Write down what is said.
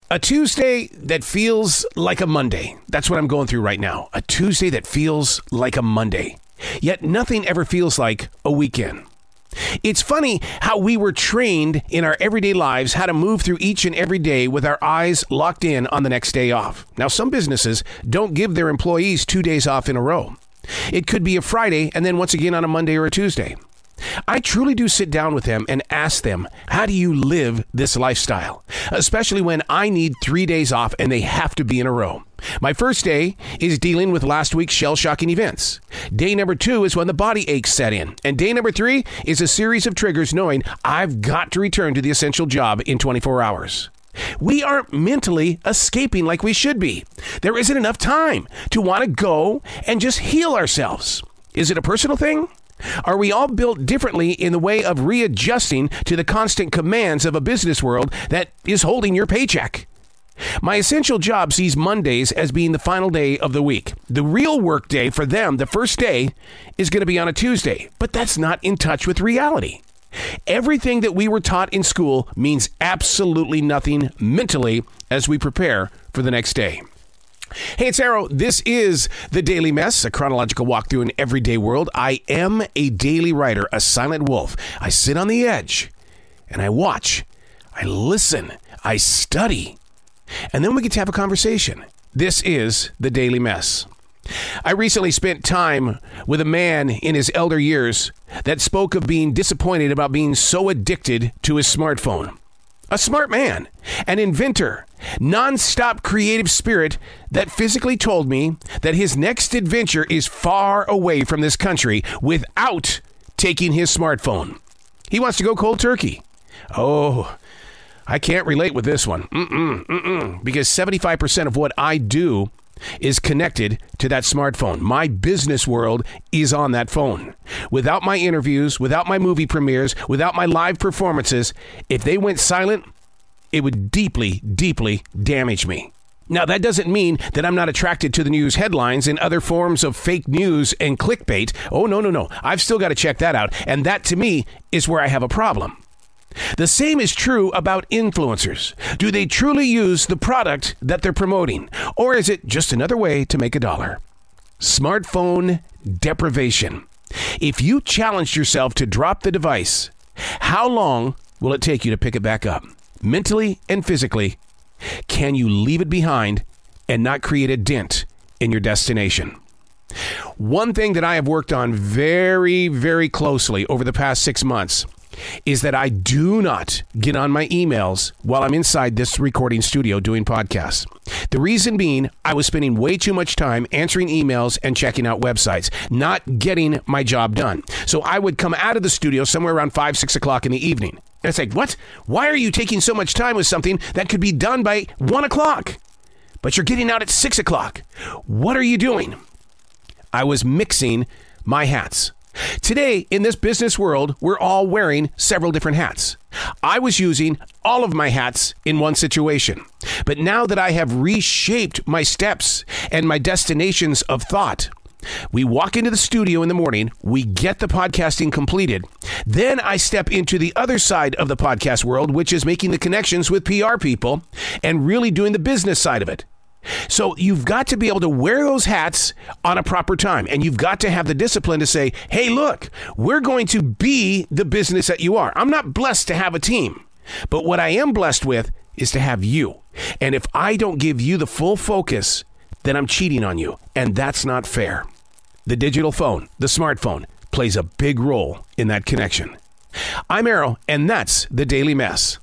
A Tuesday that feels like a Monday. That's what I'm going through right now. A Tuesday that feels like a Monday. Yet nothing ever feels like a weekend. It's funny how we were trained in our everyday lives how to move through each and every day with our eyes locked in on the next day off. Now, some businesses don't give their employees 2 days off in a row. It could be a Friday and then once again on a Monday or a Tuesday. I truly do sit down with them and ask them, how do you live this lifestyle? Especially when I need 3 days off and they have to be in a row. My first day is dealing with last week's shell-shocking events. Day number 2 is when the body aches set in. And day number 3 is a series of triggers knowing I've got to return to the essential job in 24 hours. We aren't mentally escaping like we should be. There isn't enough time to want to go and just heal ourselves. Is it a personal thing? Are we all built differently in the way of readjusting to the constant commands of a business world that is holding your paycheck? My essential job sees Mondays as being the final day of the week. The real work day for them, the first day, is going to be on a Tuesday, but that's not in touch with reality. Everything that we were taught in school means absolutely nothing mentally as we prepare for the next day. Hey, it's Arrow. This is The Daily Mess, a chronological walk through an everyday world. I am a daily writer, a silent wolf. I sit on the edge and I watch, I listen, I study, and then we get to have a conversation. This is The Daily Mess. I recently spent time with a man in his elder years that spoke of being disappointed about being so addicted to his smartphone. A smart man, an inventor, non-stop creative spirit that physically told me that his next adventure is far away from this country without taking his smartphone. He wants to go cold turkey. Oh, I can't relate with this one. Because 75% of what I do is connected to that smartphone. My business world is on that phone. Without my interviews, without my movie premieres, without my live performances, if they went silent, it would deeply, deeply damage me. Now, that doesn't mean that I'm not attracted to the news headlines and other forms of fake news and clickbait. Oh, no. I've still got to check that out. And that, to me, is where I have a problem. The same is true about influencers. Do they truly use the product that they're promoting? Or is it just another way to make a dollar? Smartphone deprivation. If you challenged yourself to drop the device, how long will it take you to pick it back up? Mentally and physically, can you leave it behind and not create a dent in your destination? One thing that I have worked on very, very closely over the past 6 months is that I do not get on my emails while I'm inside this recording studio doing podcasts. The reason being, I was spending way too much time answering emails and checking out websites, not getting my job done. So I would come out of the studio somewhere around 5, 6 o'clock in the evening. And it's like, what? Why are you taking so much time with something that could be done by 1 o'clock? But you're getting out at 6 o'clock. What are you doing? I was mixing my hats. Today, in this business world, we're all wearing several different hats. I was using all of my hats in one situation. But now that I have reshaped my steps and my destinations of thought, we walk into the studio in the morning, we get the podcasting completed. Then I step into the other side of the podcast world, which is making the connections with PR people and really doing the business side of it. So you've got to be able to wear those hats on a proper time. And you've got to have the discipline to say, hey, look, we're going to be the business that you are. I'm not blessed to have a team. But what I am blessed with is to have you. And if I don't give you the full focus, then I'm cheating on you. And that's not fair. The digital phone, the smartphone, plays a big role in that connection. I'm Arrow, and that's The Daily Mess.